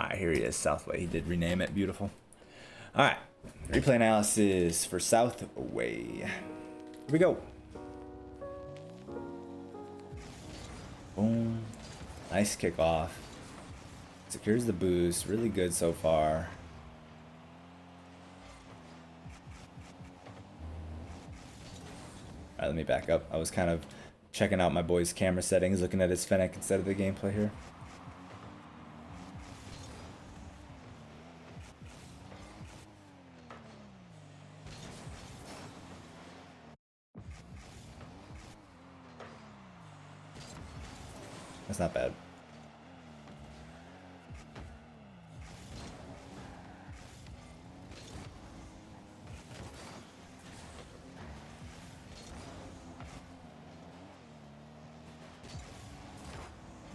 Alright, here he is, Southway. He did rename it. Beautiful. Alright, replay analysis for Southway. Here we go. Boom. Nice kickoff. Secures the boost. Really good so far. Alright, let me back up. I was kind of checking out my boy's camera settings, looking at his Fennec instead of the gameplay here. That's not bad.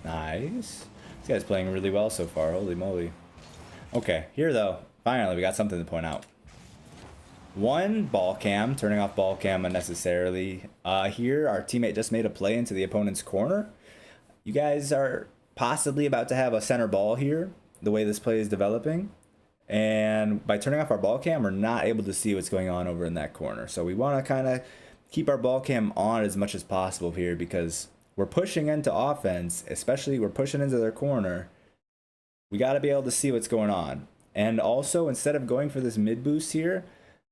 Nice. This guy's playing really well so far. Holy moly. Okay, here though, finally we got something to point out. One, ball cam, turning off ball cam unnecessarily. Here, our teammate just made a play into the opponent's corner. You guys are possibly about to have a center ball here, the way this play is developing. And by turning off our ball cam, we're not able to see what's going on over in that corner. So we want to kind of keep our ball cam on as much as possible here because we're pushing into offense, especially we're pushing into their corner. We got to be able to see what's going on. And also, instead of going for this mid boost here,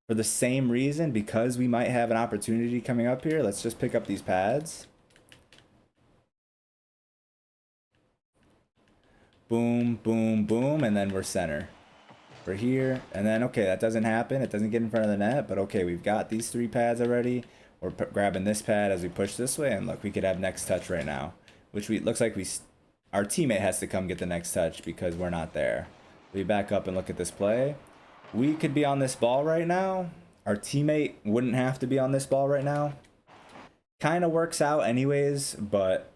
for the same reason, because we might have an opportunity coming up here, let's just pick up these pads. Boom, boom, boom, and then we're center. We're here, and then, okay, that doesn't happen. It doesn't get in front of the net, but okay, we've got these 3 pads already. We're grabbing this pad as we push this way, and look, we could have next touch right now, which looks like our teammate has to come get the next touch because we're not there. We back up and look at this play. We could be on this ball right now. Our teammate wouldn't have to be on this ball right now. Kind of works out anyways, but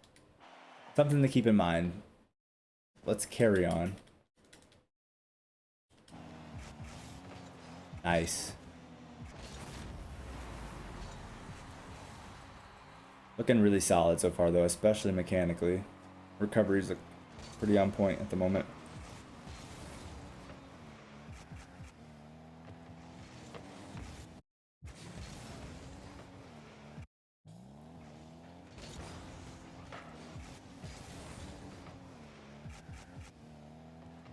something to keep in mind. Let's carry on. Nice. Looking really solid so far though, especially mechanically. Recoveries look pretty on point at the moment.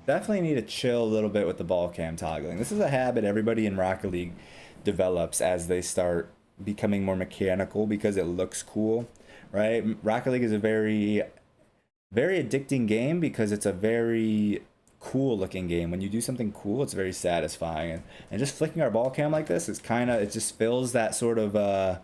Definitely need to chill a little bit with the ball cam toggling. This is a habit everybody in Rocket League develops as they start becoming more mechanical because it looks cool, right? Rocket League is a very addicting game because it's a very cool looking game. When you do something cool, it's very satisfying. And just flicking our ball cam like this is it just fills that sort of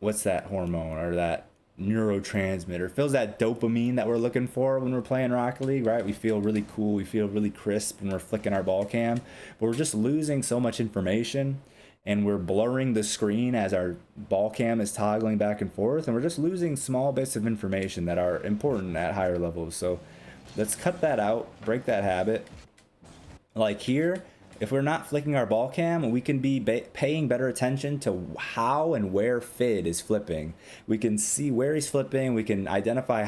what's that hormone or that neurotransmitter, fills that dopamine that we're looking for when we're playing Rocket League, right? We feel really cool, we feel really crisp when we're flicking our ball cam, but we're just losing so much information and we're blurring the screen as our ball cam is toggling back and forth, and we're just losing small bits of information that are important at higher levels. So let's cut that out, break that habit. Like here, if we're not flicking our ball cam, we can be paying better attention to how and where Fid is flipping. We can see where he's flipping. We can identify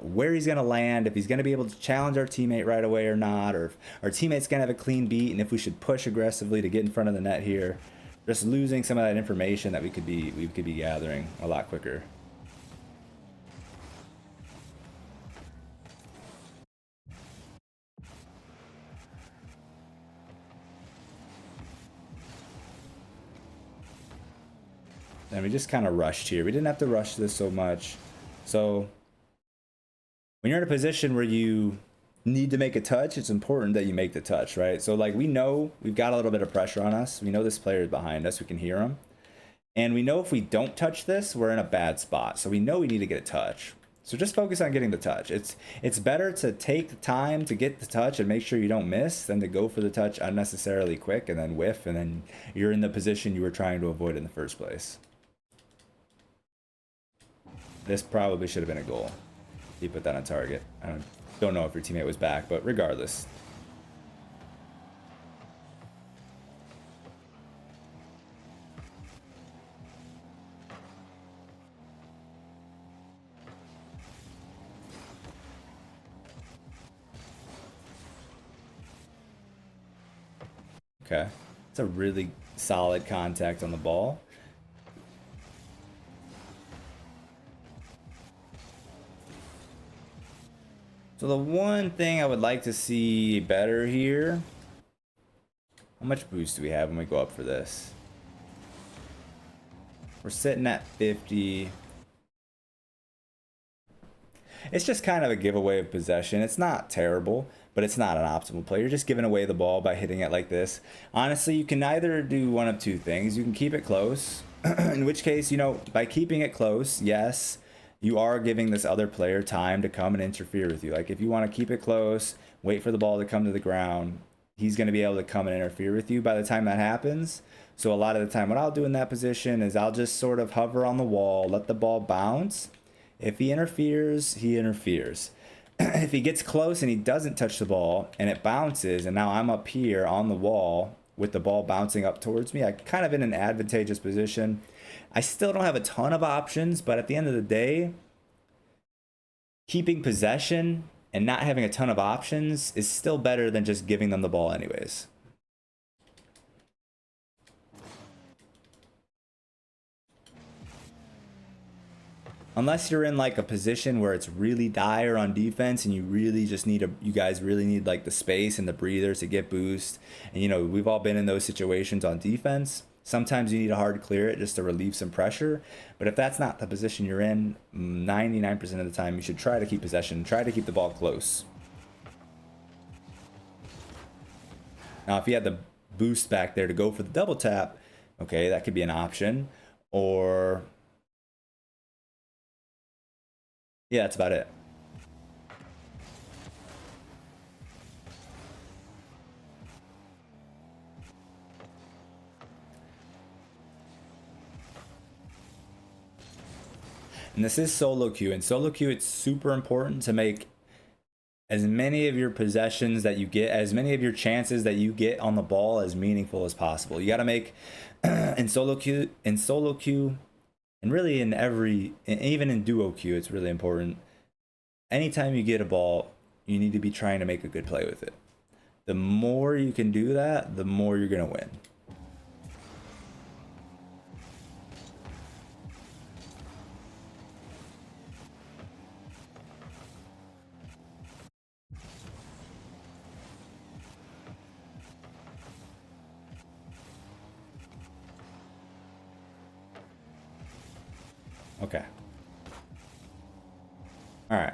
where he's going to land, if he's going to be able to challenge our teammate right away or not, or if our teammate's going to have a clean beat, and if we should push aggressively to get in front of the net here. Just losing some of that information that we could be gathering a lot quicker. And we just kind of rushed here. We didn't have to rush this so much. So when you're in a position where you need to make a touch, it's important that you make the touch, right? So like we know we've got a little bit of pressure on us. We know this player is behind us. We can hear him. And we know if we don't touch this, we're in a bad spot. So we know we need to get a touch. So just focus on getting the touch. It's better to take the time to get the touch and make sure you don't miss than to go for the touch unnecessarily quick and then whiff, and then you're in the position you were trying to avoid in the first place. This probably should have been a goal. He put that on target. I don't know if your teammate was back, but regardless. Okay. It's a really solid contact on the ball. So the one thing I would like to see better here, how much boost do we have when we go up for this? We're sitting at 50. It's just kind of a giveaway of possession. It's not terrible, but it's not an optimal play. You're just giving away the ball by hitting it like this. Honestly, you can either do one of two things. You can keep it close, in which case, you know, by keeping it close, yes, you are giving this other player time to come and interfere with you. Like if you want to keep it close, wait for the ball to come to the ground, he's going to be able to come and interfere with you by the time that happens. So a lot of the time what I'll do in that position is I'll just sort of hover on the wall, let the ball bounce. If he interferes, he interferes. If he gets close and he doesn't touch the ball and it bounces and now I'm up here on the wall with the ball bouncing up towards me, I'm kind of in an advantageous position. I still don't have a ton of options, but at the end of the day, keeping possession and not having a ton of options is still better than just giving them the ball anyways. Unless you're in like a position where it's really dire on defense and you really just need you guys really need like the space and the breather to get boost. And you know, we've all been in those situations on defense. Sometimes you need a hard clear it just to relieve some pressure. But if that's not the position you're in, 99% of the time, you should try to keep possession. Try to keep the ball close. Now, if you had the boost back there to go for the double tap, okay, that could be an option. Or, yeah, that's about it. And this is solo queue. In solo queue, it's super important to make as many of your possessions that you get, as many of your chances that you get on the ball as meaningful as possible. You got to make in solo queue, and really in even in duo queue, it's really important. Anytime you get a ball, you need to be trying to make a good play with it. The more you can do that, the more you're going to win. Okay. All right.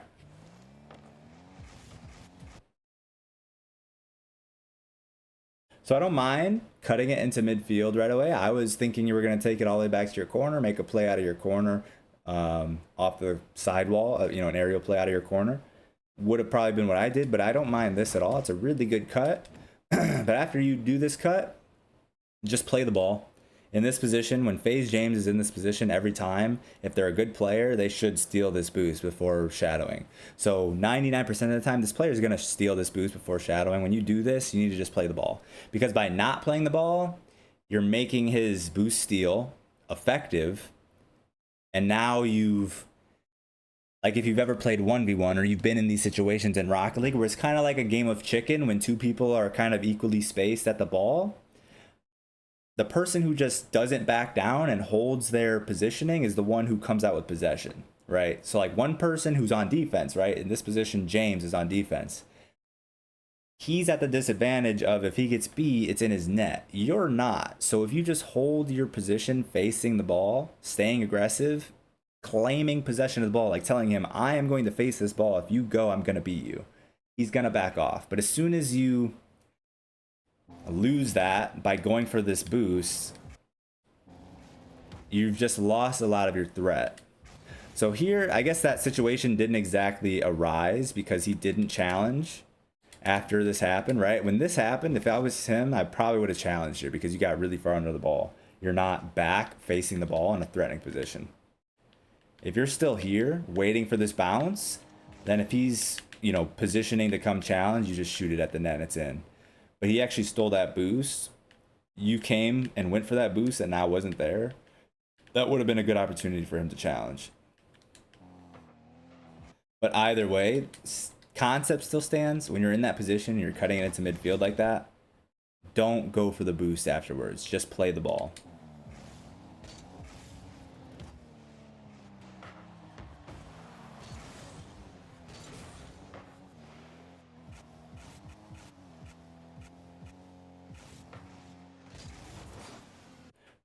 So I don't mind cutting it into midfield right away. I was thinking you were going to take it all the way back to your corner, make a play out of your corner, off the sidewall, you know, an aerial play out of your corner. Would have probably been what I did, but I don't mind this at all. It's a really good cut. But after you do this cut, just play the ball. In this position, when FaZe James is in this position every time, if they're a good player, they should steal this boost before shadowing. So 99% of the time, this player is going to steal this boost before shadowing. When you do this, you need to just play the ball. Because by not playing the ball, you're making his boost steal effective. And now you've, like if you've ever played 1v1 or you've been in these situations in Rocket League where it's kind of like a game of chicken when two people are kind of equally spaced at the ball, the person who just doesn't back down and holds their positioning is the one who comes out with possession, right? So like one person who's on defense, right? In this position, James is on defense. He's at the disadvantage of if he gets beat, it's in his net. You're not. So if you just hold your position facing the ball, staying aggressive, claiming possession of the ball, like telling him, I am going to face this ball. If you go, I'm going to beat you. He's going to back off. But as soon as you lose that by going for this boost, you've just lost a lot of your threat. So here, I guess that situation didn't exactly arise because he didn't challenge after this happened, right? When this happened, if I was him, I probably would have challenged you because you got really far under the ball. You're not back facing the ball in a threatening position. If you're still here waiting for this bounce, then if he's, you know, positioning to come challenge, you just shoot it at the net and it's in. But he actually stole that boost. You came and went for that boost and now wasn't there. That would have been a good opportunity for him to challenge. But either way, concept still stands. When you're in that position, you're cutting it into midfield like that, don't go for the boost afterwards. Just play the ball.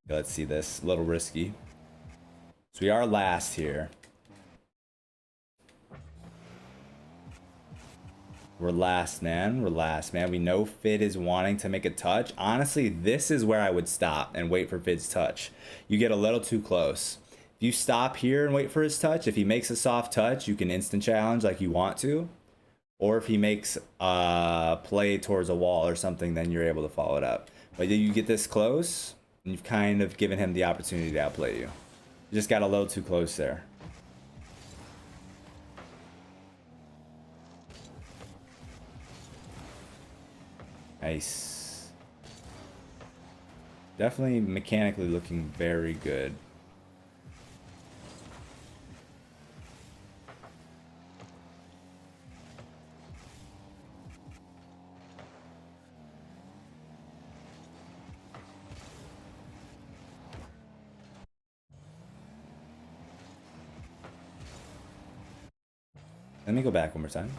Let's see this. A little risky. So we are last here. We're last, man. We're last, man. We know Fid is wanting to make a touch. Honestly, this is where I would stop and wait for Fid's touch. You get a little too close. If you stop here and wait for his touch, if he makes a soft touch, you can instant challenge like you want to. Or if he makes a play towards a wall or something, then you're able to follow it up. But you get this close, and you've kind of given him the opportunity to outplay you. You just got a little too close there. Nice. Definitely mechanically looking very good. Let me go back one more time.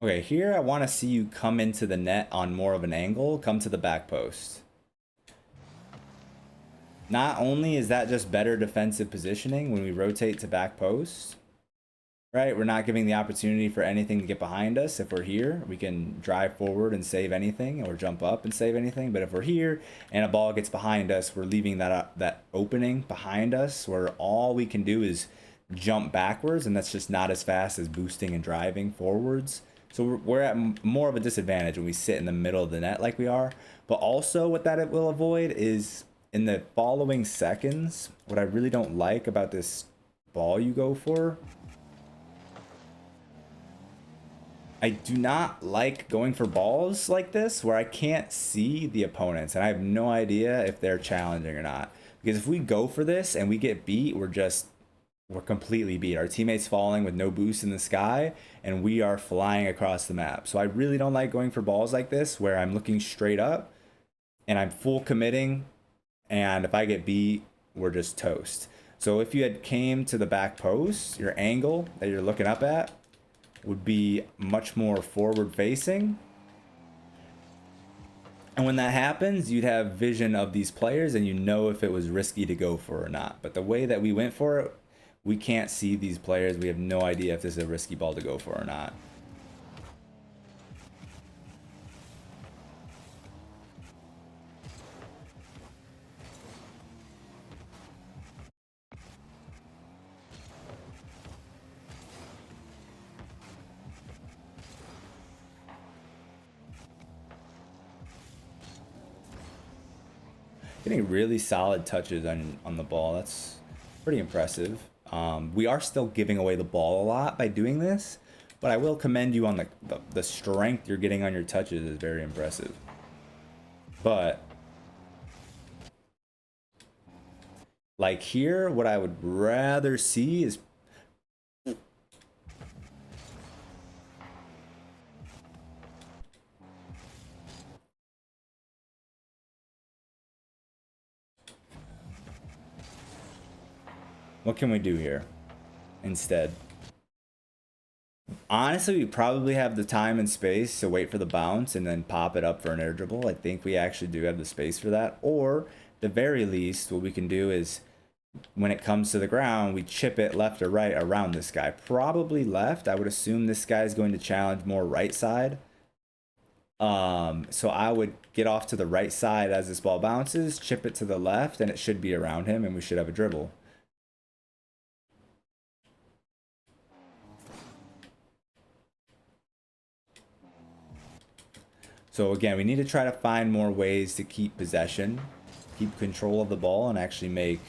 Okay, here I want to see you come into the net on more of an angle, come to the back post. Not only is that just better defensive positioning when we rotate to back post, right? We're not giving the opportunity for anything to get behind us. If we're here, we can drive forward and save anything, or jump up and save anything. But if we're here and a ball gets behind us, we're leaving that opening behind us where all we can do is jump backwards, and that's just not as fast as boosting and driving forwards. So we're at more of a disadvantage when we sit in the middle of the net like we are. But also what that it will avoid is in the following seconds, what I really don't like about this ball you go for, I do not like going for balls like this where I can't see the opponents and I have no idea if they're challenging or not. Because if we go for this and we get beat, we're completely beat. Our teammates falling with no boost in the sky, and we are flying across the map. So I really don't like going for balls like this where I'm looking straight up and I'm full committing, and if I get beat, we're just toast. So if you had came to the back post, your angle that you're looking up at would be much more forward facing. And when that happens, you'd have vision of these players and you know if it was risky to go for or not. But the way that we went for it, we can't see these players. We have no idea if this is a risky ball to go for or not. Getting really solid touches on the ball. That's pretty impressive. We are still giving away the ball a lot by doing this, but I will commend you on the strength you're getting on your touches is very impressive. But like here, what I would rather see is what can we do here instead? Honestly, we probably have the time and space to wait for the bounce and then pop it up for an air dribble. I think we actually do have the space for that. Or, at the very least, what we can do is, when it comes to the ground, we chip it left or right around this guy. Probably left. I would assume this guy is going to challenge more right side. So I would get off to the right side as this ball bounces, chip it to the left, and it should be around him, and we should have a dribble. So again, we need to try to find more ways to keep possession, keep control of the ball, and actually make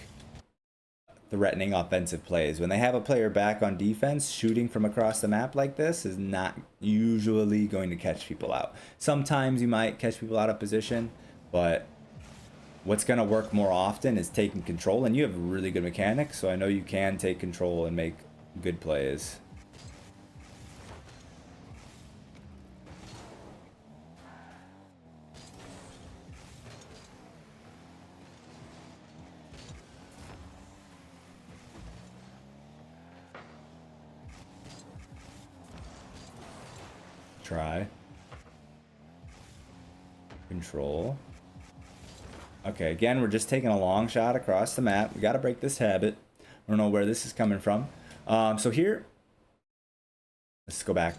threatening offensive plays. When they have a player back on defense, shooting from across the map like this is not usually going to catch people out. Sometimes you might catch people out of position, but what's going to work more often is taking control, and you have really good mechanics, so I know you can take control and make good plays. try. Control. Okay, again, we're just taking a long shot across the map. We got to break this habit. I don't know where this is coming from. So here, let's go back.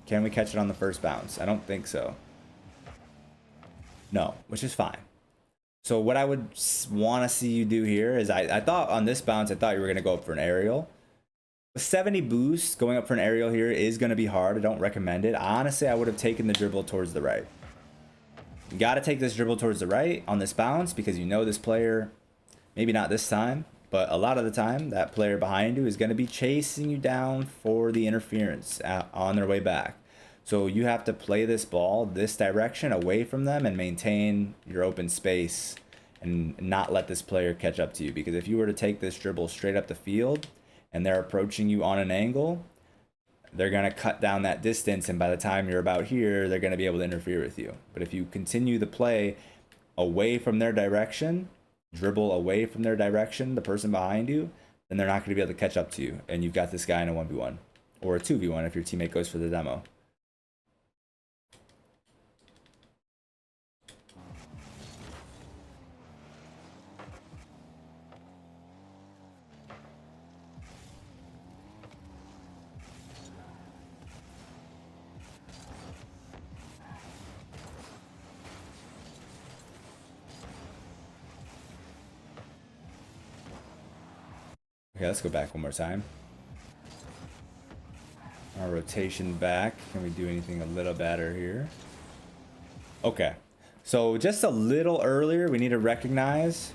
Can we catch it on the first bounce? I don't think so. No, which is fine. So what I would want to see you do here is I thought on this bounce, I thought you were going to go up for an aerial. With 70 boost, going up for an aerial here is going to be hard. I don't recommend it. Honestly, I would have taken the dribble towards the right. You got to take this dribble towards the right on this bounce because you know this player, maybe not this time, but a lot of the time, that player behind you is going to be chasing you down for the interference on their way back. So you have to play this ball this direction away from them and maintain your open space and not let this player catch up to you. Because if you were to take this dribble straight up the field and they're approaching you on an angle, they're going to cut down that distance. And by the time you're about here, they're going to be able to interfere with you. But if you continue the play away from their direction, dribble away from their direction, the person behind you, then they're not going to be able to catch up to you. And you've got this guy in a 1v1 or a 2v1 if your teammate goes for the demo. Okay, let's go back one more time. Our rotation back. Can we do anything a little better here? Okay. So just a little earlier, we need to recognize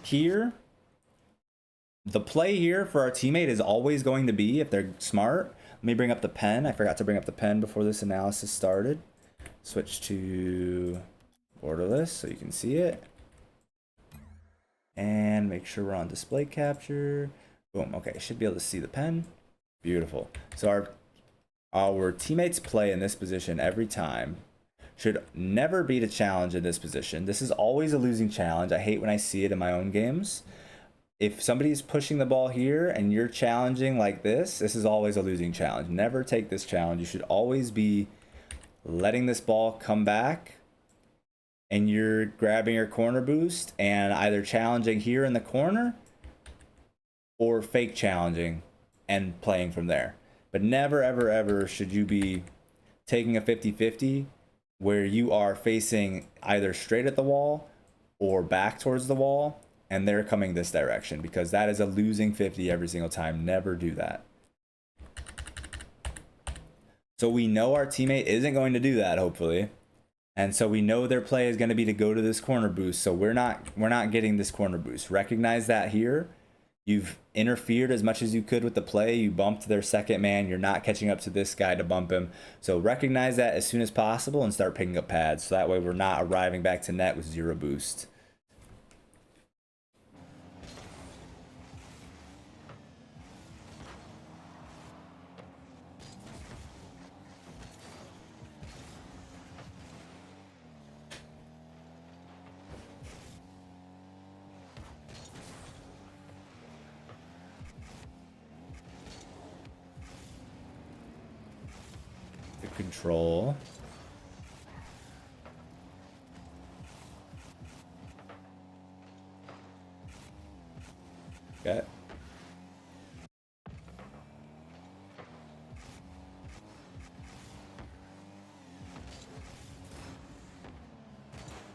here. The play here for our teammate is always going to be, if they're smart. Let me bring up the pen. I forgot to bring up the pen before this analysis started. Switch to borderless so you can see it. And make sure we're on display capture. Boom. Okay, should be able to see the pen. Beautiful. So our teammates play in this position every time should never beat a challenge in this position. This is always a losing challenge. I hate when I see it in my own games. If somebody's pushing the ball here and you're challenging like this is always a losing challenge. Never take this challenge. You should always be letting this ball come back and you're grabbing your corner boost and either challenging here in the corner or fake challenging and playing from there. But never, ever, ever should you be taking a 50-50 where you are facing either straight at the wall or back towards the wall and they're coming this direction, because that is a losing 50 every single time. Never do that. So we know our teammate isn't going to do that, hopefully. And so we know their play is going to be to go to this corner boost. So we're not getting this corner boost. Recognize that here. You've interfered as much as you could with the play. You bumped their second man. You're not catching up to this guy to bump him. So recognize that as soon as possible and start picking up pads. So that way we're not arriving back to net with 0 boost. Control. Okay.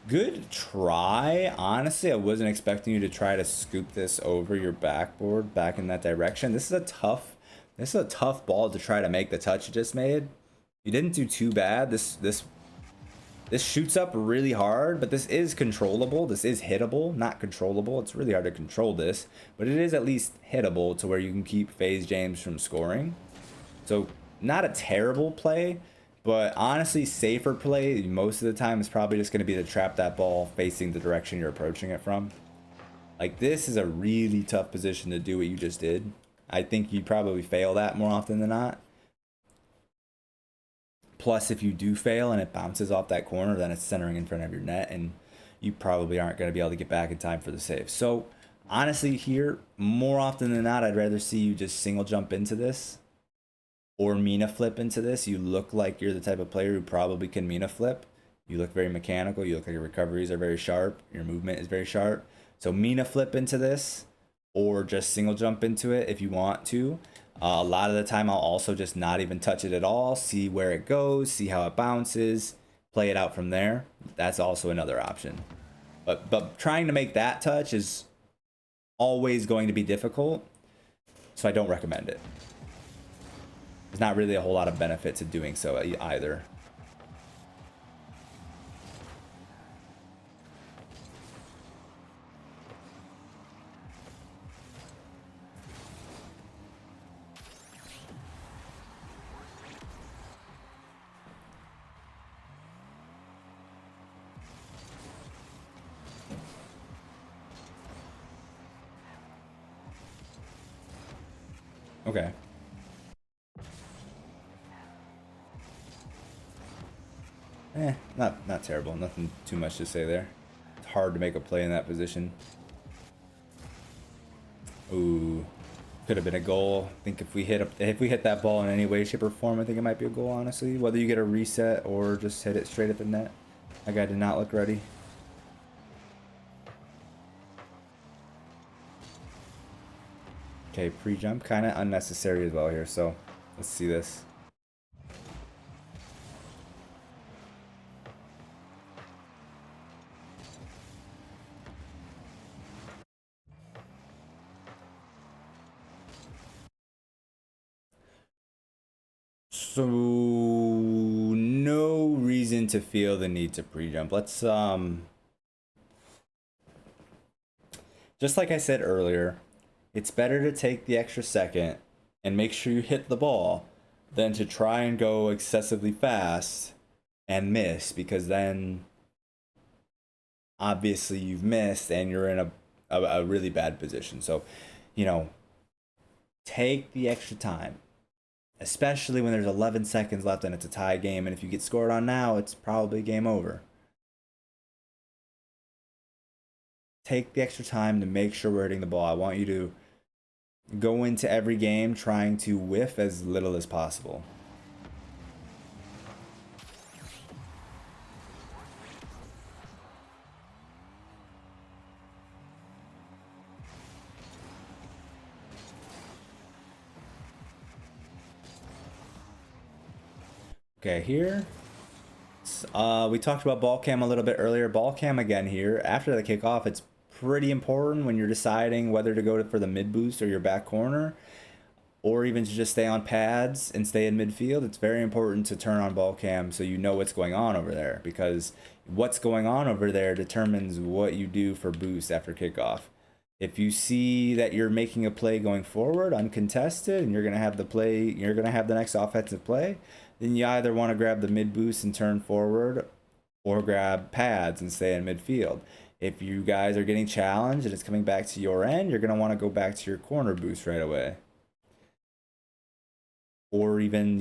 Good try. Honestly, I wasn't expecting you to try to scoop this over your backboard back in that direction. This is a tough ball to try to make the touch you just made. You didn't do too bad. This shoots up really hard, but this is controllable. This is hittable, not controllable. It's really hard to control this, but it is at least hittable to where you can keep FaZe James from scoring. So not a terrible play, but honestly, safer play most of the time is probably just going to be to trap that ball facing the direction you're approaching it from. Like, this is a really tough position to do what you just did. I think you probably fail that more often than not. Plus, if you do fail and it bounces off that corner, then it's centering in front of your net, and you probably aren't going to be able to get back in time for the save. So, honestly, here, more often than not, I'd rather see you just single jump into this or Mina flip into this. You look like you're the type of player who probably can Mina flip. You look very mechanical. You look like your recoveries are very sharp. Your movement is very sharp. So Mina flip into this, or just single jump into it if you want to. A lot of the time, I'll also just not even touch it at all, see where it goes, see how it bounces, play it out from there. That's also another option. But trying to make that touch is always going to be difficult, so I don't recommend it. There's not really a whole lot of benefit to doing so either. Okay. Not terrible. Nothing too much to say there. It's hard to make a play in that position. Ooh, could have been a goal. I think if we hit that ball in any way, shape, or form, I think it might be a goal. Honestly, whether you get a reset or just hit it straight at the net, that guy did not look ready. Okay, pre-jump, kind of unnecessary as well here. So let's see this. So no reason to feel the need to pre-jump. Let's just like I said earlier, it's better to take the extra second and make sure you hit the ball than to try and go excessively fast and miss, because then obviously you've missed and you're in a really bad position. So, you know, take the extra time, especially when there's 11 seconds left and it's a tie game. And if you get scored on now, it's probably game over. Take the extra time to make sure we're hitting the ball. I want you to go into every game trying to whiff as little as possible. Okay, here. We talked about ball cam a little bit earlier. Ball cam again here. After the kickoff, it's pretty important when you're deciding whether to go for the mid boost or your back corner, or even to just stay on pads and stay in midfield. It's very important to turn on ball cam so you know what's going on over there, because what's going on over there determines what you do for boost after kickoff. If you see that you're making a play going forward uncontested and you're going to have the next offensive play, then you either want to grab the mid boost and turn forward, or grab pads and stay in midfield. If you guys are getting challenged and it's coming back to your end, you're going to want to go back to your corner boost right away. Or even,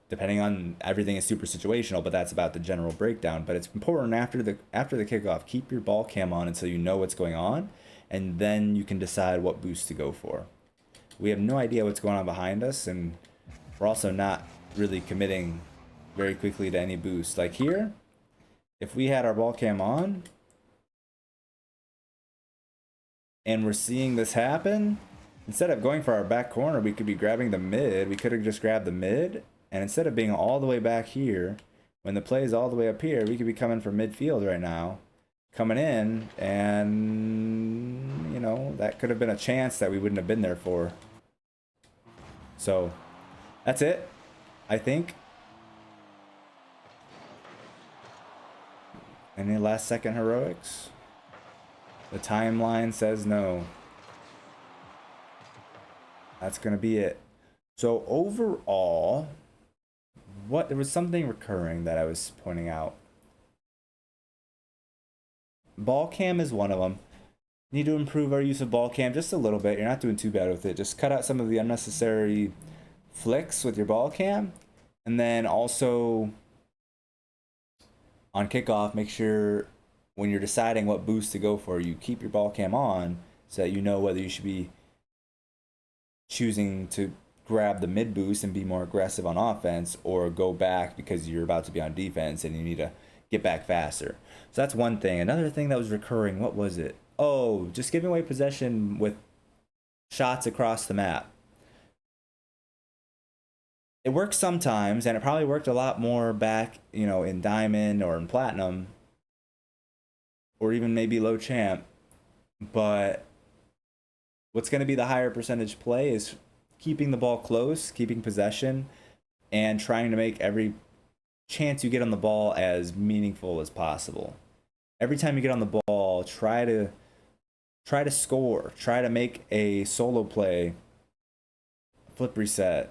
depending on, everything is super situational, but that's about the general breakdown. But it's important after the kickoff, keep your ball cam on until you know what's going on, and then you can decide what boost to go for. We have no idea what's going on behind us, and we're also not really committing very quickly to any boost. Like here, if we had our ball cam on and we're seeing this happen, instead of going for our back corner, we could be grabbing the mid. We could have just grabbed the mid, and instead of being all the way back here, when the play is all the way up here, we could be coming from midfield right now, coming in, and that could have been a chance that we wouldn't have been there for. So that's it, I think. Any last second heroics? The timeline says no. That's gonna be it. So overall, there was something recurring that I was pointing out. Ball cam is one of them. Need to improve our use of ball cam just a little bit. You're not doing too bad with it. Just cut out some of the unnecessary flicks with your ball cam, and then also on kickoff, make sure when you're deciding what boost to go for, you keep your ball cam on so that you know whether you should be choosing to grab the mid boost and be more aggressive on offense, or go back because you're about to be on defense and you need to get back faster. So that's one thing. Another thing that was recurring, what was it? Oh, just giving away possession with shots across the map. It works sometimes, and it probably worked a lot more back, in Diamond or in Platinum, or even maybe Low Champ. But what's going to be the higher percentage play is keeping the ball close, keeping possession, and trying to make every chance you get on the ball as meaningful as possible. Every time you get on the ball, try to score, try to make a solo play, flip reset,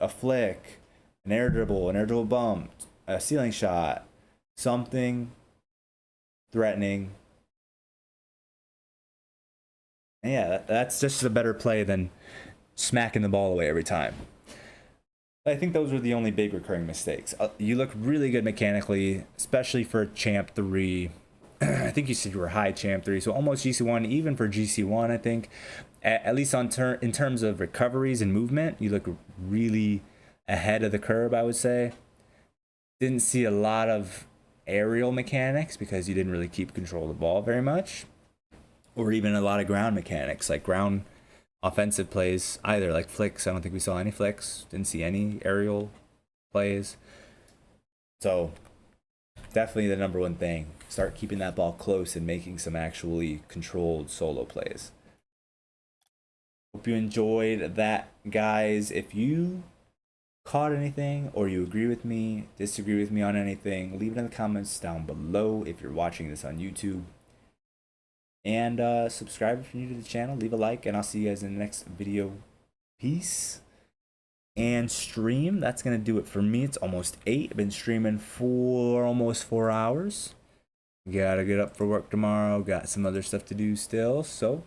a flick, an air dribble bump, a ceiling shot, something threatening. And yeah, that's just a better play than smacking the ball away every time. I think those were the only big recurring mistakes. You look really good mechanically, especially for Champ 3. I think you said you were high Champ 3, so almost GC1. Even for GC1, I think, at least in terms of recoveries and movement, you look really ahead of the curve, I would say. Didn't see a lot of aerial mechanics because you didn't really keep control of the ball very much, or even a lot of ground mechanics, like ground offensive plays either, like flicks. I don't think we saw any flicks. Didn't see any aerial plays. So definitely the number one thing, start keeping that ball close and making some actually controlled solo plays. Hope you enjoyed that, guys. If you caught anything, or you agree with me, disagree with me on anything, leave it in the comments down below if you're watching this on YouTube. And subscribe if you're new to the channel, leave a like, and I'll see you guys in the next video. Peace. And stream, that's gonna do it for me. It's almost 8. I've been streaming for almost 4 hours. Gotta get up for work tomorrow, got some other stuff to do still, so